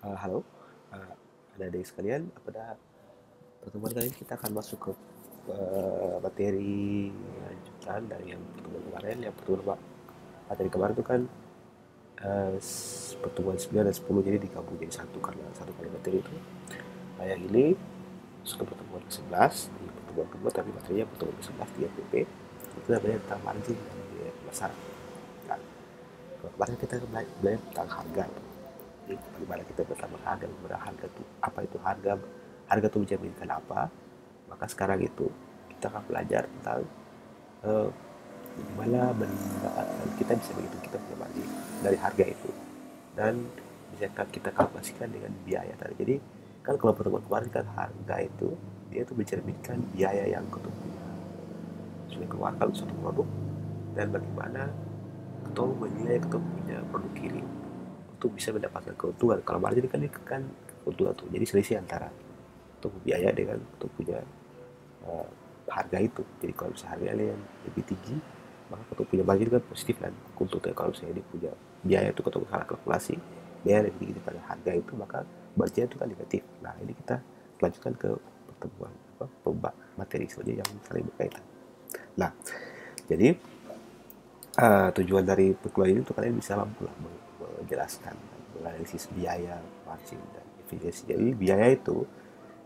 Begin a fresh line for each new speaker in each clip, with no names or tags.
Halo, uh, adik-adik sekalian. Pada pertemuan kali ini kita akan masuk ke materi lanjutan dari yang pertemuan kemarin. Yang pertemuan materi kemarin itu kan pertemuan 9 dan 10, jadi digabung jadi satu karena satu kali materi itu. Nah, yang ini masuk ke pertemuan ke-11 di pertemuan kedua, tapi materinya pertemuan ke-11 di FPP. Itu namanya tentang margin dan biaya pemasaran. Nah, kemarin kita belajar tentang harga. Jadi bagaimana kita bertambah harga, bagaimana harga itu, apa itu harga, harga itu mencerminkan apa. Maka sekarang itu kita akan belajar tentang eh, bagaimana kita bisa menghitung kita punya margin dari harga itu, dan bisa kita kalkulasikan dengan biaya tadi. Jadi kan kalau pertemuan kemarin kan harga itu dia itu mencerminkan biaya yang kita punya sudah keluarkan untuk suatu produk, dan bagaimana kita menilai kita punya produk ini untuk bisa mendapatkan keuntungan. Kalau margin kan keuntungan tuh, jadi selisih antara untuk biaya dengan untuk punya uh, harga itu. Jadi kalau misalnya harganya yang lebih tinggi, maka untuk punya margin kan positif kan untungnya. Kalau misalnya dia punya biaya itu untuk salah kalkulasi, biaya lebih tinggi daripada harga itu, maka margin itu kan negatif. Nah, ini kita lanjutkan ke pertemuan materi selanjutnya yang saling berkaitan. Nah, jadi tujuan dari perkuliahan ini untuk kalian bisa mampu lah menjelaskan, menganalisis biaya, margin, dan efisiensi. Jadi biaya itu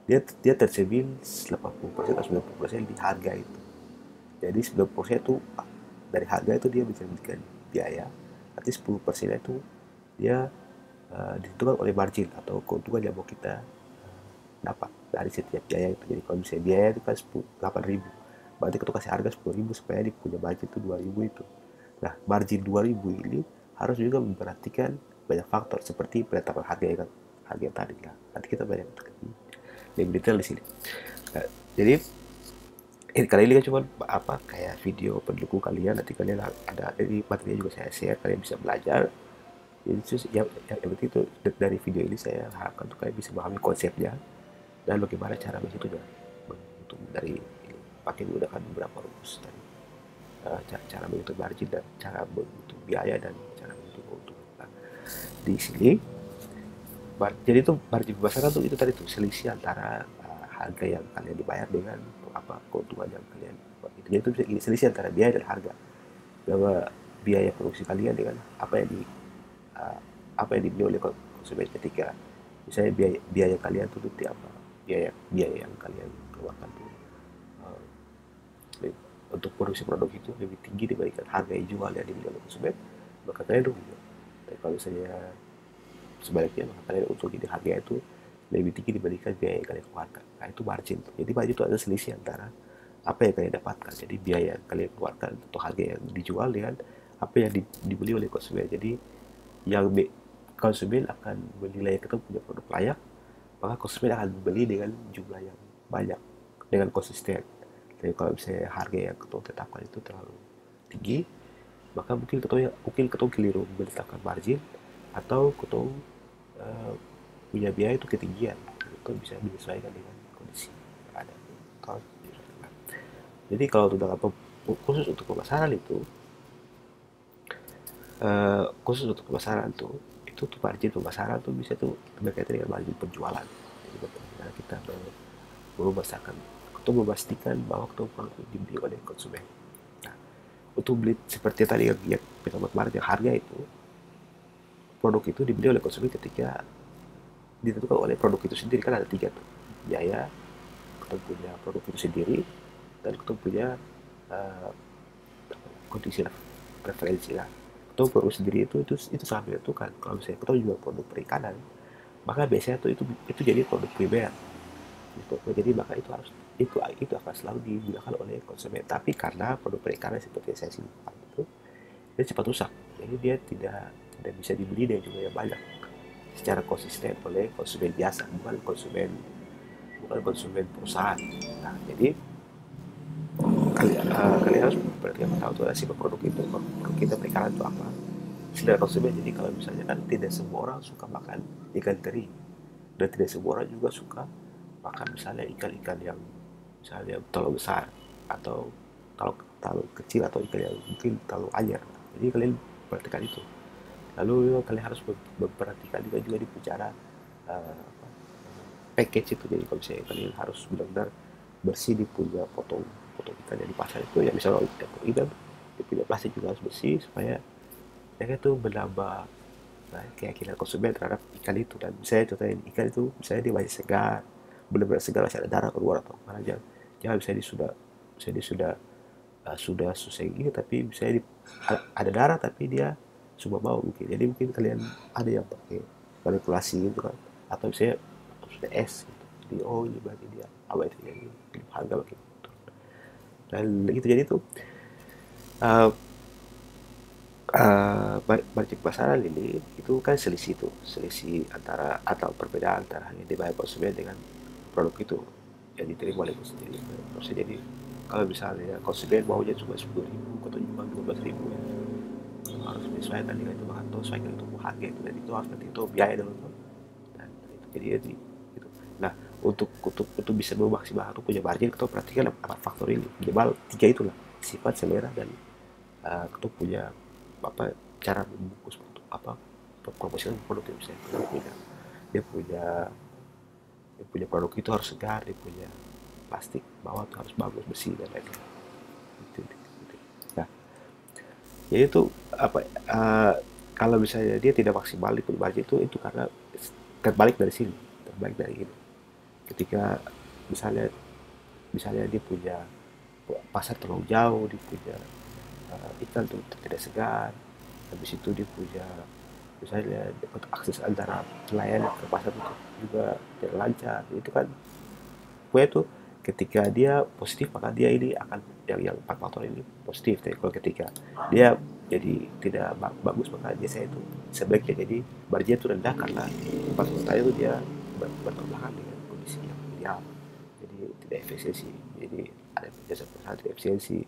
dia dia tercermin 80% atau 90% di harga itu. Jadi 90% itu dari harga itu dia mencerminkan biaya, nanti 10% itu dia ditentukan oleh margin atau keuntungan yang mau kita dapat dari setiap biaya itu. Jadi kalau misalnya biaya itu kan 8.000, berarti kita kasih harga 10.000 supaya dia punya margin itu 2.000 itu. Nah, margin 2.000 ini harus juga memperhatikan banyak faktor seperti penetapan harga yang harga yang tadi lah. Nanti kita banyak lebih detail di sini. Nah, jadi kali ini kan cuma apa kayak video pendukung kalian. Nanti kalian ada ini materinya juga saya share, kalian bisa belajar. Jadi yang penting itu dari video ini saya harapkan tuh kalian bisa memahami konsepnya dan bagaimana cara menghitungnya untuk dari ini, pakai menggunakan beberapa rumus tadi. Cara menghitung margin dan cara menghitung biaya dan cara menghitung keuntungan. Nah, di sini jadi itu margin pemasaran tuh itu tadi tuh selisih antara harga yang kalian dibayar dengan apa keuntungan yang kalian dapat. Jadi itu bisa selisih antara biaya dan harga, bahwa biaya produksi kalian dengan uh, apa yang dibeli oleh konsumen ketika misalnya biaya kalian tuh apa, biaya biaya yang kalian keluarkan tuh uh, untuk produksi produk itu lebih tinggi dibandingkan harga yang jual yang dibeli oleh konsumen, maka kalian rugi. Tapi kalau misalnya sebaliknya, maka kalian untung di harga itu lebih tinggi dibandingkan biaya yang kalian keluarkan. Nah, itu margin. Jadi margin itu ada selisih antara apa yang kalian dapatkan, jadi biaya yang kalian keluarkan untuk harga yang dijual dengan apa yang dibeli oleh konsumen. Jadi yang konsumen akan menilai kita punya produk layak, maka konsumen akan membeli dengan jumlah yang banyak, dengan konsisten. Tapi kalau misalnya harga yang kita tetapkan itu terlalu tinggi, maka mungkin kita keliru menetapkan margin, atau kita uh, punya biaya itu ketinggian. Itu bisa menyesuaikan dengan kondisi yang ada. Jadi kalau untuk khusus untuk pemasaran itu, khusus untuk pemasaran tuh, itu tuh margin pemasaran tuh bisa tuh berkaitan dengan margin penjualan. Jadi bagaimana kita memasarkan, untuk memastikan bahwa produk dibeli oleh konsumen. Nah, untuk beli seperti tadi yang kita buat kemarin, yang harga itu, produk itu dibeli oleh konsumen ketika ditentukan oleh produk itu sendiri. Kan ada tiga tuh, biaya, kita punya produk itu sendiri, dan kita punya uh, kondisi lah, preferensi lah. Atau produk sendiri itu sangat menentukan. Kalau misalnya kita jual produk perikanan, maka biasanya tuh itu jadi produk primer gitu. Jadi maka itu akan selalu digunakan oleh konsumen. Tapi karena produk perikanan seperti yang saya simpan itu, dia cepat rusak, jadi dia tidak bisa dibeli dengan jumlah yang banyak secara konsisten oleh konsumen biasa, bukan konsumen perusahaan. Nah, jadi kalian harus berarti tahu tuh sifat produk itu, produk kita perikanan itu apa, selera konsumen. Jadi kalau misalnya kan tidak semua orang suka makan ikan teri, dan tidak semua orang juga suka makan misalnya ikan-ikan yang misalnya terlalu besar, atau terlalu kecil, atau ikan yang mungkin terlalu anyar. Jadi kalian perhatikan itu. Lalu kalian harus memperhatikan juga di penjara uh, package itu. Jadi kalau misalnya kalian harus benar-benar bersih di punya potong ikan yang di pasar itu, ya misalnya ikan dia punya plastik juga harus bersih supaya mereka itu menambah keyakinan konsumen terhadap ikan itu. Dan misalnya contohnya ikan itu misalnya dia masih segar, benar-benar segar, masih ada darah keluar atau mana, jangan misalnya dia sudah selesai ini tapi misalnya ada darah tapi dia cuma bau mungkin. Jadi mungkin kalian ada yang pakai manipulasi gitu kan, atau misalnya sudah es gitu. Jadi oh ini berarti dia apa itu, jadi harga makin turun. Dan gitu, jadi itu uh, margin pasaran ini itu kan selisih antara atau perbedaan antara yang dibayar konsumen dengan produk itu yang diterima oleh konsumen. Maksudnya jadi kalau misalnya konsumen maunya cuma 10.000 atau cuma 12.000, ya harus menyesuaikan dengan itu, atau sesuaikan itu harga itu, dan itu harus nanti itu biaya dulu. Dan itu jadi itu. Nah, untuk bisa memaksimalkan itu punya margin, kita perhatikan 4 faktor ini, minimal 3 itulah: sifat, selera, dan kita punya apa, cara membungkus untuk apa, promosi produk. Misalnya dia punya produk itu harus segar, dia punya plastik bawah itu harus bagus, bersih, dan lain-lain. Gitu. Nah, jadi itu apa, kalau misalnya dia tidak maksimal di margin itu karena terbalik dari sini, terbalik dari ini. Ketika misalnya misalnya dia punya pasar terlalu jauh, dia punya ikan tuh tidak segar, habis itu dia punya misalnya untuk akses antara nelayan ke pasar itu juga tidak lancar. Itu kan kue tuh ketika dia positif maka dia ini akan yang 4 faktor ini positif. Tapi kalau ketika dia jadi tidak bagus maka biasanya itu sebaliknya, jadi margin itu rendah karena 4 faktor itu dia bertentangan dengan kondisi yang ideal, jadi tidak efisiensi. Jadi ada jasa perusahaan tidak efisiensi,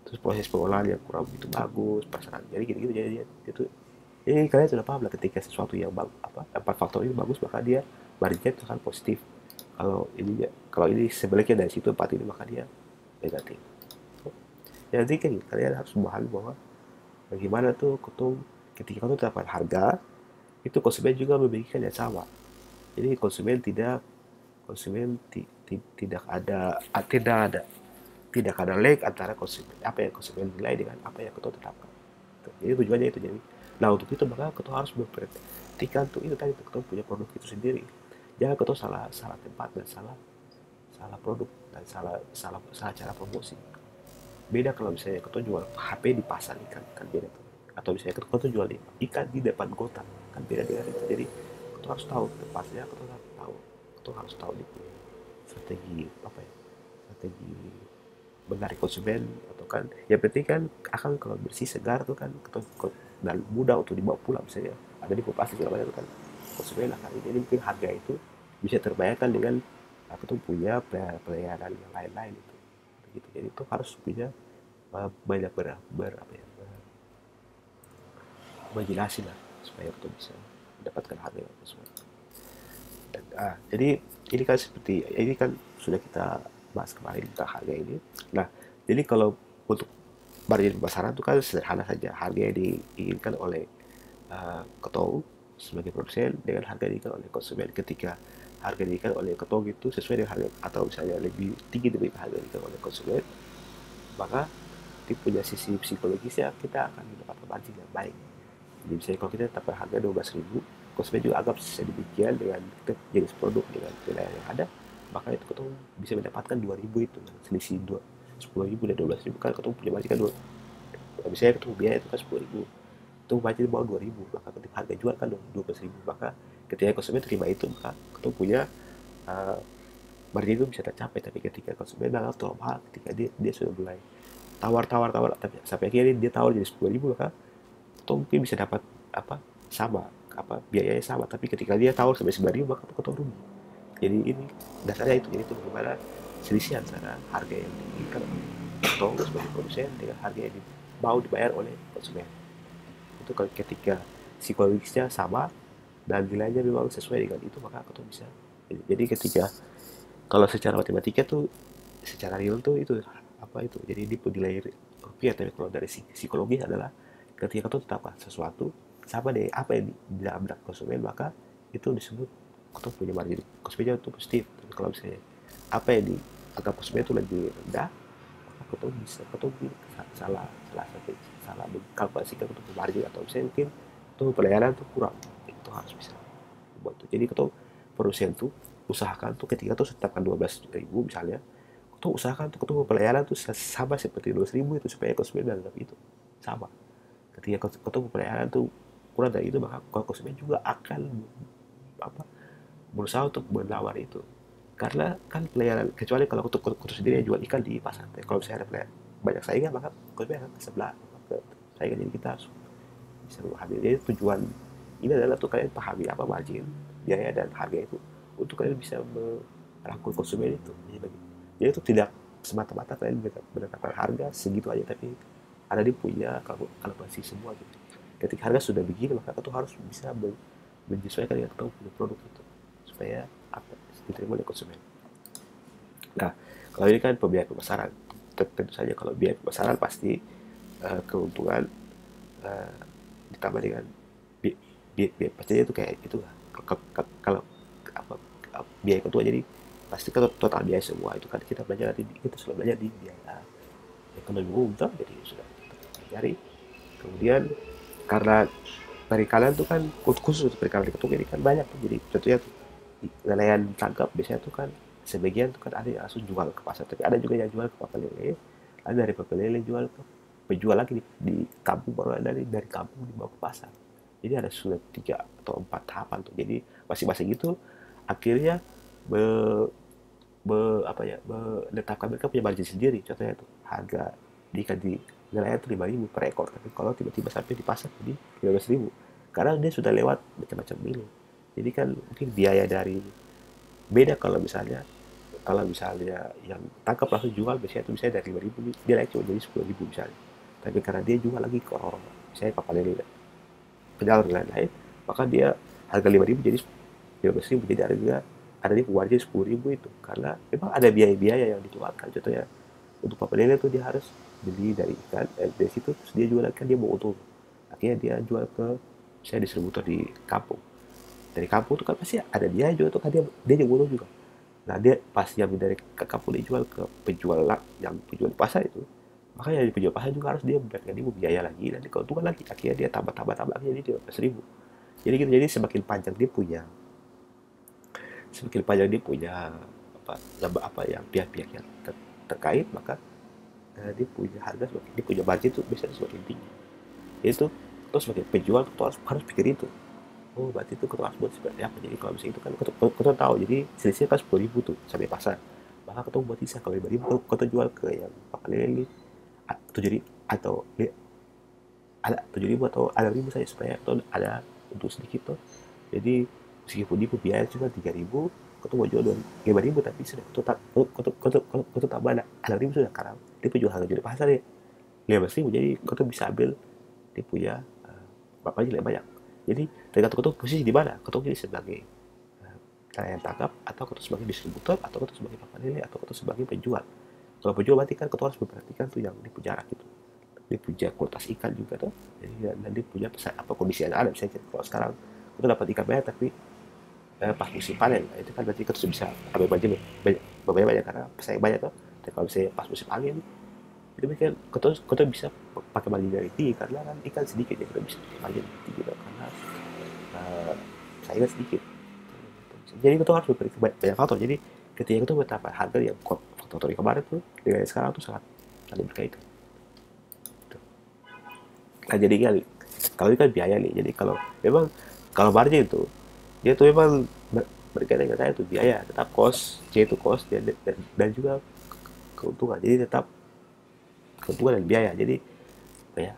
terus proses pengolahan yang kurang begitu bagus, pasaran jadi gitu-gitu. Jadi itu, jadi kalian sudah paham lah, ketika sesuatu yang apa 4 faktor ini bagus maka dia margin itu akan positif. Kalau ini sebaliknya dari situ 4 ini maka dia negatif. Jadi kan kalian harus memahami bahwa bagaimana tuh ketika kau tetapkan harga, itu konsumen juga memikirkan yang sama. Jadi konsumen tidak ada lag antara konsumen apa yang konsumen nilai dengan apa yang kau tetapkan. Jadi tujuannya itu. Jadi nah, untuk itu maka kau harus memperhatikan tuh itu tadi, kau punya produk itu sendiri. Jangan kau salah salah tempat dan salah salah produk dan salah salah salah cara promosi. Beda kalau misalnya kau jual HP di pasar ikan, kan beda tuh. Atau misalnya kau jual ikan di depan kota, kan beda dengan itu. Jadi kau harus tahu tempatnya, kau harus tahu di strategi apa ya, strategi menarik konsumen. Atau kan yang penting kan akan kalau bersih segar tuh kan dan mudah untuk dibawa pulang, misalnya ada di kulkas segala macam kan konsumen akan. Jadi mungkin harga itu bisa terbayarkan dengan aku tuh punya pelayanan yang lain-lain itu gitu. Jadi itu harus punya banyak apa ya, berjelasin lah supaya kita bisa mendapatkan harga yang sesuai. Dan, jadi ini kan sudah kita bahas kemarin tentang harga ini. Nah, jadi kalau untuk margin pemasaran itu kan sederhana saja, harga yang diinginkan oleh ketong sebagai produsen dengan harga yang diinginkan oleh konsumen. Ketika harga yang diinginkan oleh ketong itu sesuai dengan harga atau misalnya lebih tinggi dari harga yang diinginkan oleh konsumen, maka di punya sisi psikologisnya kita akan mendapatkan margin yang baik. Jadi misalnya kalau kita tetapkan harga 12.000, konsumen juga anggap sedemikian dengan kita jenis produk dengan nilai yang ada, maka itu kita bisa mendapatkan 2.000 itu, selisih 10.000 dan 12.000 kan kita punya margin kan misalnya kita biaya itu kan 10.000, itu margin bawah 2.000, maka ketika harga jual kan 12.000, maka ketika konsumen terima itu maka kita punya uh, margin itu bisa tercapai. Tapi ketika konsumen menganggap terlalu mahal, ketika dia sudah mulai tawar tapi sampai akhirnya dia tawar jadi 10.000, maka atau mungkin bisa dapat apa sama apa biayanya sama, tapi ketika dia tahu sampai 9.000 maka itu rugi. Jadi ini dasarnya itu. Jadi itu bagaimana selisih antara harga yang diinginkan oleh tong sebagai produsen dengan harga yang mau dibayar oleh konsumen. Itu kalau ketika psikologisnya sama dan nilainya memang sesuai dengan itu, maka kita bisa. Jadi ketika kalau secara matematika tuh, secara real tuh itu apa itu, jadi di nilai rupiah. Tapi kalau dari psikologis adalah ketika itu tetapkan sesuatu sama deh apa yang di dalam benak konsumen, maka itu disebut kita punya margin cost meja itu positif. Tapi kalau misalnya apa yang dianggap cost meja itu lagi rendah, maka kita bisa salah salah satu salah mengkalkulasikan untuk margin, atau misalnya mungkin itu pelayanan itu kurang, itu harus bisa buat tuh. Jadi kita produsen tuh usahakan tuh ketika tuh tetapkan 12.000 misalnya, tuh usahakan tuh ketemu pelayanan tuh sama seperti 12.000 itu, supaya konsumen menganggap itu sama. Ketika ketemu pelayanan tuh kurang dari itu, maka konsumen juga akan apa berusaha untuk menawar itu. Karena kan pelayanan, kecuali kalau kutu sendiri yang jual ikan di pasar, kalau misalnya ada banyak saingan, maka konsumen akan ke sebelah ke saingan. Jadi kita harus bisa memahami. Jadi tujuan ini adalah tuh kalian pahami apa margin, biaya dan harga itu, untuk kalian bisa merangkul konsumen itu. Jadi itu tidak semata-mata kalian menetapkan harga segitu aja, tapi ada dia punya kalkulasi semua gitu. Ketika harga sudah begini, maka itu harus bisa menyesuaikan dengan kita punya produk itu, supaya apa diterima oleh konsumen. Nah, kalau ini kan pembiayaan pemasaran, tentu saja kalau biaya pemasaran pasti keuntungan uh, ditambah dengan biaya pastinya itu kayak itu lah. Kalau apa biaya kedua, jadi pasti kan total biaya semua itu kan kita belajar kita sudah belajar di biaya ekonomi umum tuh, jadi sudah kita pelajari. Kemudian karena dari kalian tuh kan khusus perikanan di Ketung ini kan banyak tuh, jadi contohnya tuh nelayan tangkap biasanya tuh kan sebagian tuh kan ada yang langsung jual ke pasar, tapi ada juga yang jual ke papelele, ada dari papelele jual ke penjual lagi di kampung, baru ada dari kampung dibawa ke pasar. Jadi ada sudah 3 atau 4 tahapan tuh, jadi masing-masing itu akhirnya be, apa ya menetapkan mereka punya margin sendiri. Contohnya tuh harga ikan di nelayan itu 5.000 per ekor, tapi kalau tiba-tiba sampai di pasar jadi 15.000, karena dia sudah lewat macam-macam ini. Jadi kan mungkin biaya dari beda, kalau misalnya yang tangkap langsung jual biasanya itu bisa dari 5.000, dia naik cuma jadi 10.000 misalnya. Tapi karena dia jual lagi ke orang-orang, misalnya papan lele pedagang dan lain-lain, maka dia harga 5.000 jadi 15.000, jadi ada di margin 10.000 itu, karena memang ada biaya-biaya yang dikeluarkan. Contohnya untuk papan lele itu dia harus beli dari ikan, dari situ terus dia jual kan, dia mau untung, akhirnya dia jual ke saya distributor di kampung. Dari kampung itu kan pasti ada biaya juga tuh kan, dia juga untung juga. Nah dia pas yang dari ke kampung dijual ke penjual yang penjual di pasar itu, makanya di penjual pasar juga harus dia memberikan ibu biaya lagi dan keuntungan lagi, akhirnya dia tambah akhirnya dia 15.000. Jadi gitu, jadi semakin panjang dia punya apa apa yang pihak-pihak yang terkait, maka dia punya harga semakin, dia punya margin itu biasanya semakin tinggi. Itu terus sebagai penjual kita harus pikir itu, oh berarti itu kita harus buat seperti apa. Jadi kalau misalnya itu kan kita tahu, jadi selisihnya kan 10.000 tuh sampai pasar, maka kita buat sisa kalau 5.000 kita jual ke yang pakai lele 7.000 atau ada 7.000 atau ada 1.000 saja, supaya itu ada untuk sedikit tuh. Jadi meskipun dia biaya cuma 3.000, kau mau jual 5.000, tapi sudah kau tambah ada 1.000 sudah, karena dia penjual harga jual pasar ya 15.000, jadi kau bisa ambil dia punya berapa aja lebih banyak. Jadi tergantung kau posisi di mana, kau jadi sebagai nelayan tangkap, atau kau sebagai distributor, atau kau sebagai papan lele, atau kau sebagai penjual. Kalau penjual berarti kan kau harus memperhatikan tuh yang di jarak itu, dia punya kualitas ikan juga tuh, jadi dan dia punya apa kondisi yang ada. Misalnya kalau sekarang kita dapat ikan banyak, tapi pas musim panen, nah, itu kan berarti kita bisa ambil banyak karena pesaing banyak tuh. Tapi kalau misalnya pas musim angin, itu kan kita bisa pakai margin dari tinggi, karena kan ikan sedikit ya, kita bisa pakai margin tinggi tuh, karena uh, saingan sedikit. Jadi kita harus berpikir banyak faktor. Jadi ketika kita menetapkan harga yang faktor yang kemarin tuh dengan sekarang tuh sangat saling berkaitan. Nah jadi kan kalau ini kan biaya nih, jadi kalau margin itu dia tuh memang berkaitan dengan saya tuh biaya, tetap cost, C itu cost dan juga keuntungan, jadi tetap keuntungan dan biaya. Jadi ya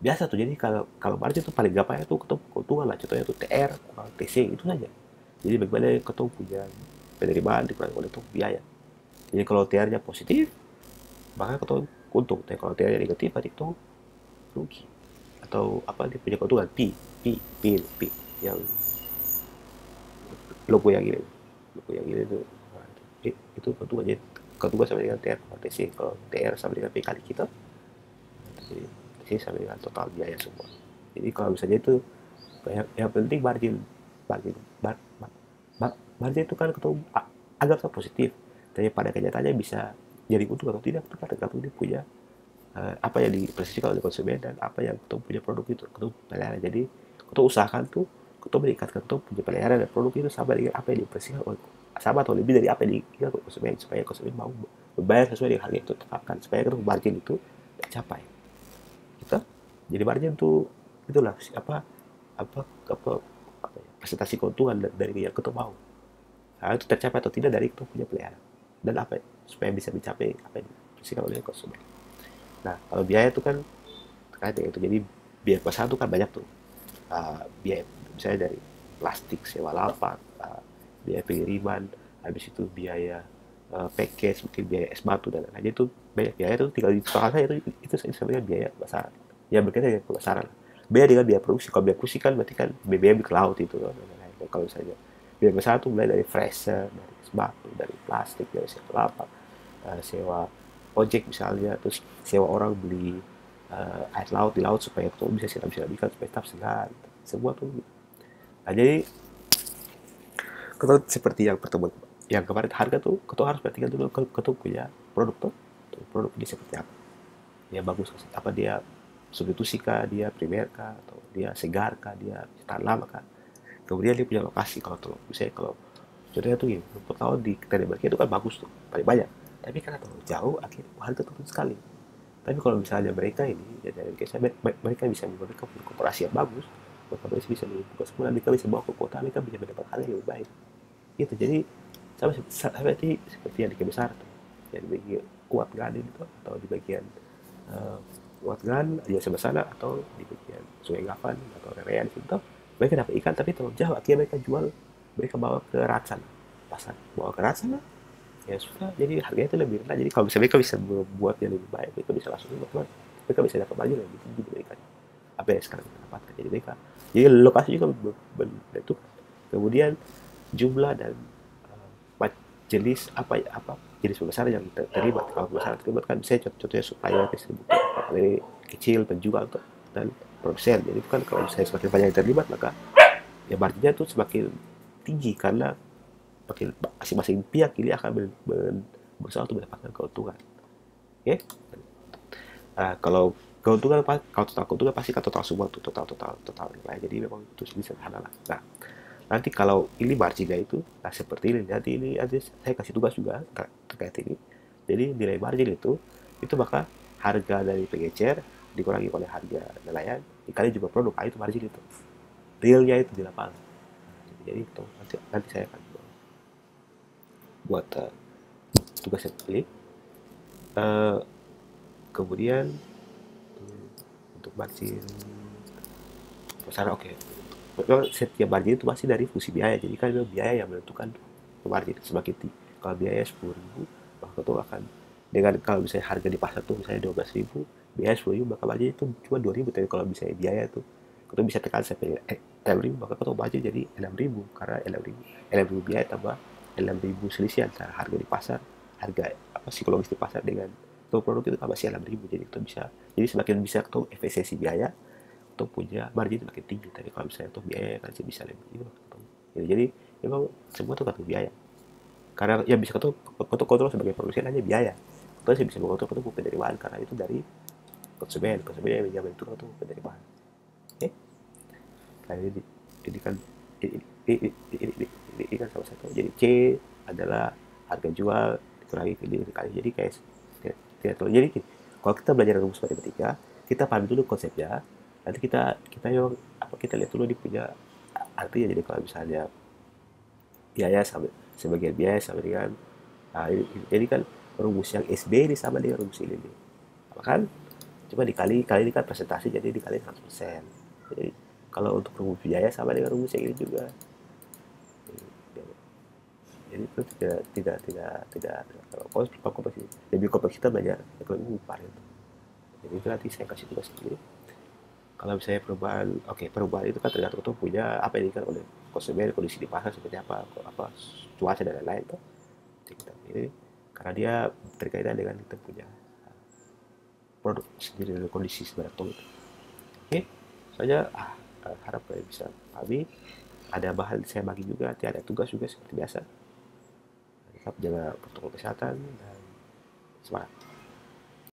biasa tuh, jadi kalau kalau margin tuh paling gampang itu ketemu keuntungan lah, contohnya tuh TR kurang TC itu saja. Jadi bagaimana ketemu punya penerimaan dikurangi oleh tuh biaya. Jadi kalau TR nya positif, maka ketemu untung, tapi kalau TR nya negatif berarti itu rugi, atau apa dia punya keuntungan P yang logo yang ini tuh. Nah, itu keuntungan. Jadi keuntungan sama dengan TR sama TC. Kalau TR sama dengan P kali kita, jadi TC sama dengan total biaya semua. Jadi kalau misalnya itu yang penting margin Margin itu kan ketemu agak positif, tapi pada kenyataannya bisa jadi untung atau tidak itu kan tergantung dia punya apa yang dipresisikan oleh konsumen dan apa yang kita punya produk itu kita pelihara. Jadi kita usahakan tuh kita meningkatkan kita punya peliharaan dan produk itu sama dengan apa yang dipresisikan oleh sama atau lebih dari apa yang diinginkan oleh konsumen supaya konsumen mau membayar sesuai dengan harga yang itu tetapkan supaya kita margin itu tercapai. Kita jadi margin itu itulah apa apa, apa ya, presentasi keuntungan dari yang kita mau. Nah, itu tercapai atau tidak dari kita punya peliharaan dan apa ya, supaya bisa mencapai apa yang dipresisikan oleh konsumen. Nah, kalau biaya itu kan terkait dengan itu. Jadi biaya pasar itu kan banyak tuh. Biaya misalnya dari plastik, sewa lapak, biaya pengiriman, habis itu biaya package, mungkin biaya es batu dan lain-lain. Itu banyak biaya itu tinggal di total saja itu sebenarnya biaya pasaran. Ya berkaitan dengan pemasaran. Beda dengan biaya produksi. Kalau biaya produksi kan berarti kan BBM ke laut itu kan. Kalau misalnya biaya pasaran itu mulai dari fresher, dari es batu, dari plastik, dari sewa lapak, sewa ojek misalnya, terus sewa orang beli air laut di laut supaya tuh bisa siram-siram ikan supaya tetap segar. Semua tuh. Nah, jadi kalau seperti yang pertemuan yang kemarin harga tuh, kau harus perhatikan dulu kau punya produk tuh, produk ini seperti apa. Dia bagus, apa dia substitusi kah, dia primer kah, atau dia segar kah, dia tahan lama kah. Kemudian dia punya lokasi kalau tuh, misalnya kalau contohnya tuh gini, rumput laut di Ternate itu kan bagus tuh, paling banyak. Tapi karena terlalu jauh, akhirnya harga turun sekali. Tapi kalau misalnya mereka ini, ya dari mereka bisa mereka punya korporasi yang bagus, korporasi bisa membuka sekolah, mereka bisa bawa ke kota, mereka bisa mendapat harga yang lebih baik. Gitu, jadi seperti yang di besar tuh, yang di bagian kuat gan itu atau di bagian uh, kuat gan dia sebelah sana atau di bagian Sungai Gavan atau Rerean itu mereka dapat ikan tapi terlalu jauh akhirnya mereka jual mereka bawa ke Ratsan pasar bawa ke Ratsan ya sudah jadi harganya itu lebih rendah jadi kalau misalnya mereka bisa membuat yang lebih baik mereka bisa langsung buat mereka bisa dapat margin lebih tinggi dari ikan apa yang sekarang kita dapatkan jadi mereka jadi lokasi juga menentukan kemudian jumlah dan jenis apa jenis pemasaran yang terlibat kalau pemasaran terlibat kan bisa contohnya supplier distributor ini kecil penjual dan produsen jadi itu kan kalau misalnya semakin banyak yang terlibat maka ya marginnya itu semakin tinggi karena masing-masing pihak ini akan berusaha untuk mendapatkan keuntungan. Oke, kalau keuntungan kalau total keuntungan pasti kan total semua tuh total nilai jadi memang itu sederhana lah. Nah, nanti kalau ini marginnya itu nah seperti ini nanti saya kasih tugas juga terkait ini jadi nilai margin itu maka harga dari pengecer dikurangi oleh harga nelayan dikali juga produk itu margin itu realnya itu di lapangan jadi itu nanti saya akan buat tugas seperti ini. Uh, kemudian untuk margin pesanan oke memang setiap margin itu pasti dari fungsi biaya jadi kan itu biaya yang menentukan margin semakin tinggi kalau biaya 10.000 maka itu akan dengan kalau misalnya harga di pasar tuh misalnya 12.000 biaya 10.000 maka margin itu cuma 2.000 tapi kalau misalnya biaya tuh itu bisa tekan sampai 6.000 maka itu margin jadi 6.000 karena 6.000 biaya tambah 6.000 selisih antara harga di pasar harga apa psikologis di pasar dengan produk itu tambah 6.000 jadi itu bisa jadi semakin bisa itu efisiensi biaya untuk punya margin makin tinggi tapi kalau misalnya untuk biaya kan bisa lebih itu jadi memang semua itu kan biaya karena yang bisa untuk kontrol sebagai produsen hanya biaya terus yang bisa mengontrol itu penerimaan karena itu dari konsumen yang menentukan itu penerimaan oke nah ini kan ini kan salah satu jadi C adalah harga jual dikurangi dikali jadi kayak tidak terlalu jadi kalau kita belajar rumus matematika kita paham dulu konsepnya nanti kita yang apa kita lihat dulu di punya artinya jadi kalau misalnya biaya sama sebagian biaya sama dengan jadi kan rumus yang SB ini sama dengan rumus ini nih kan cuma kali ini kan presentasi jadi dikali 100% jadi kalau untuk rumus biaya sama dengan rumus yang ini juga jadi itu tidak kalau kompleks lebih kompleks kita belajar ekonomi upah itu jadi itu nanti saya kasih tugas sendiri kalau misalnya perubahan itu kan tergantung tuh punya apa yang diinginkan oleh konsumen kondisi di pasar seperti apa cuaca dan lain-lain tuh ini karena dia berkaitan dengan kita punya produk sendiri dan kondisi sebenarnya itu oke saja harap kalian bisa pahami ada bahan saya bagi juga, nanti ada tugas juga seperti biasa. Tetap jaga protokol kesehatan dan semangat.